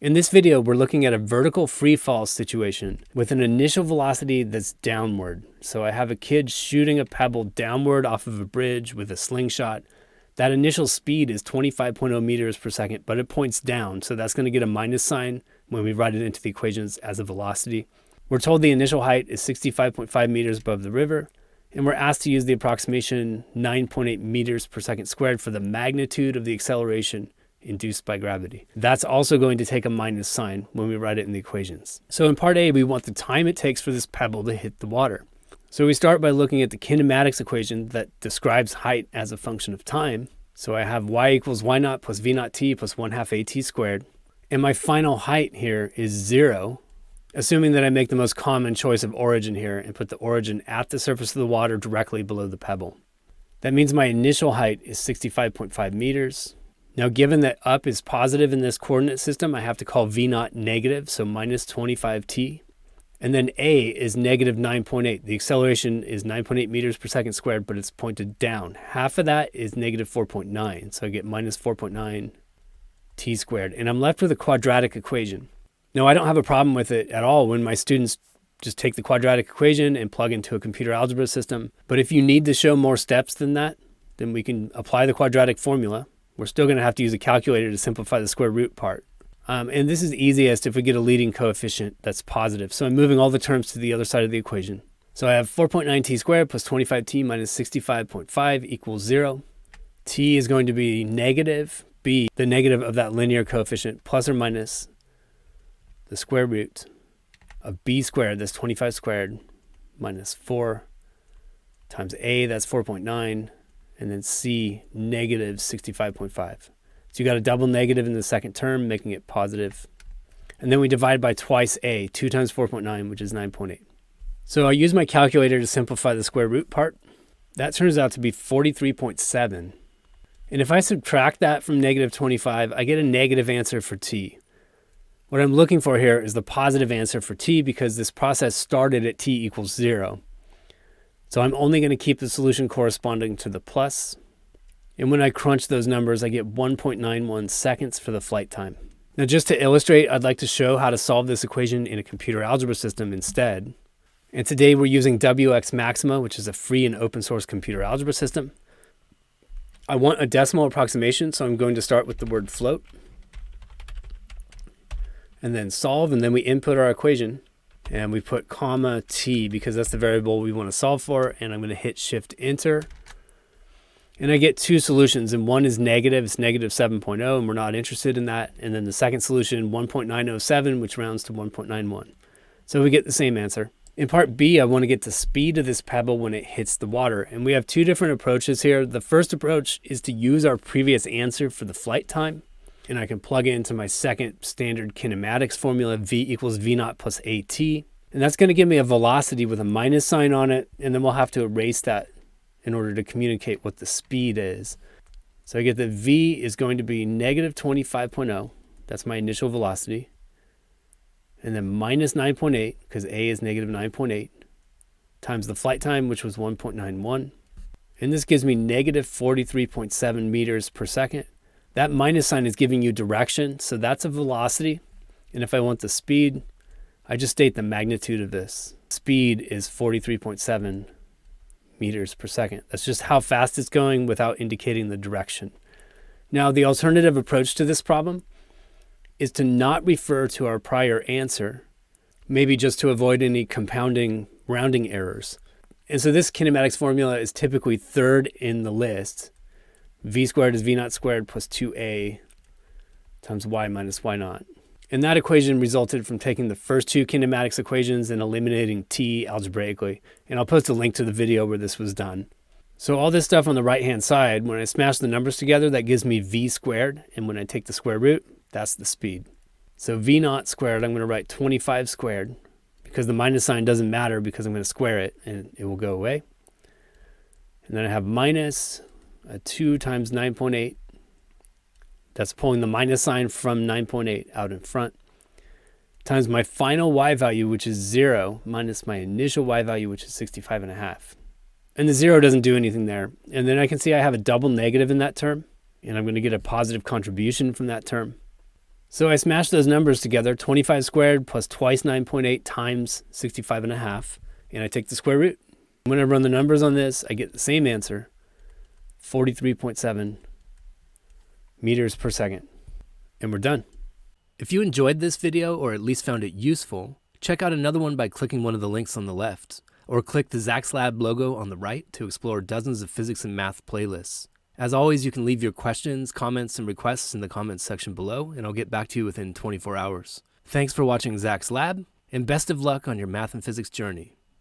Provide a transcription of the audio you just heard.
In this video, we're looking at a vertical free fall situation with an initial velocity that's downward. So I have a kid shooting a pebble downward off of a bridge with a slingshot. That initial speed is 25.0 meters per second, but it points down. So that's going to get a minus sign when we write it into the equations as a velocity. We're told the initial height is 65.5 meters above the river, and we're asked to use the approximation 9.8 meters per second squared for the magnitude of the acceleration induced by gravity. That's also going to take a minus sign when we write it in the equations. So in part A, we want the time it takes for this pebble to hit the water. So we start by looking at the kinematics equation that describes height as a function of time. So I have y equals y naught plus v naught t plus 1/2 at squared. And my final height here is 0, assuming that I make the most common choice of origin here and put the origin at the surface of the water directly below the pebble. That means my initial height is 65.5 meters. Now, given that up is positive in this coordinate system, I have to call v naught negative, so minus 25t. And then a is negative 9.8. The acceleration is 9.8 meters per second squared, but it's pointed down. Half of that is negative 4.9, so I get minus 4.9 t squared. And I'm left with a quadratic equation. Now, I don't have a problem with it at all when my students just take the quadratic equation and plug into a computer algebra system. But if you need to show more steps than that, then we can apply the quadratic formula. We're still going to have to use a calculator to simplify the square root part. And this is easiest if we get a leading coefficient that's positive. So I'm moving all the terms to the other side of the equation. So I have 4.9t squared plus 25t minus 65.5 equals 0. T is going to be negative. B, the negative of that linear coefficient, plus or minus the square root of b squared, that's 25 squared, minus 4 times a, that's 4.9. And then c, negative 65.5. So you got a double negative in the second term, making it positive. And then we divide by twice a, 2 times 4.9, which is 9.8. So I use my calculator to simplify the square root part. That turns out to be 43.7. And if I subtract that from negative 25, I get a negative answer for t. What I'm looking for here is the positive answer for t because this process started at t equals 0. So I'm only going to keep the solution corresponding to the plus. And when I crunch those numbers, I get 1.91 seconds for the flight time. Now, just to illustrate, I'd like to show how to solve this equation in a computer algebra system instead. And today we're using WX Maxima, which is a free and open source computer algebra system. I want a decimal approximation, so I'm going to start with the word float. And then solve, and then we input our equation. And we put comma t because that's the variable we want to solve for. And I'm going to hit shift enter. And I get two solutions. And one is negative. It's negative 7.0, and we're not interested in that. And then the second solution, 1.907, which rounds to 1.91. So we get the same answer. In part B, I want to get the speed of this pebble when it hits the water. And we have two different approaches here. The first approach is to use our previous answer for the flight time. And I can plug into my second standard kinematics formula, v equals v naught plus at. And that's going to give me a velocity with a minus sign on it. And then we'll have to erase that in order to communicate what the speed is. So I get that v is going to be negative 25.0. That's my initial velocity. And then minus 9.8, because a is negative 9.8, times the flight time, which was 1.91. And this gives me negative 43.7 meters per second. That minus sign is giving you direction, so that's a velocity. And if I want the speed, I just state the magnitude of this. Speed is 43.7 meters per second. That's just how fast it's going without indicating the direction. Now, the alternative approach to this problem is to not refer to our prior answer, maybe just to avoid any compounding rounding errors. And so this kinematics formula is typically third in the list. V squared is v naught squared plus 2a times y minus y naught. And that equation resulted from taking the first two kinematics equations and eliminating t algebraically. And I'll post a link to the video where this was done. So all this stuff on the right-hand side, when I smash the numbers together, that gives me v squared. And when I take the square root, that's the speed. So v naught squared, I'm going to write 25 squared because the minus sign doesn't matter because I'm going to square it and it will go away. And then I have minus 2 times 9.8. That's pulling the minus sign from 9.8 out in front. Times my final y value, which is 0, minus my initial y value, which is 65.5. And the 0 doesn't do anything there. And then I can see I have a double negative in that term. And I'm going to get a positive contribution from that term. So I smashed those numbers together, 25 squared plus twice 9.8 times 65.5, and I take the square root. When I run the numbers on this, I get the same answer, 43.7 meters per second. And we're done. If you enjoyed this video, or at least found it useful, check out another one by clicking one of the links on the left, or click the Zach's Lab logo on the right to explore dozens of physics and math playlists. As always, you can leave your questions, comments, and requests in the comments section below, and I'll get back to you within 24 hours. Thanks for watching Zach's Lab, and best of luck on your math and physics journey.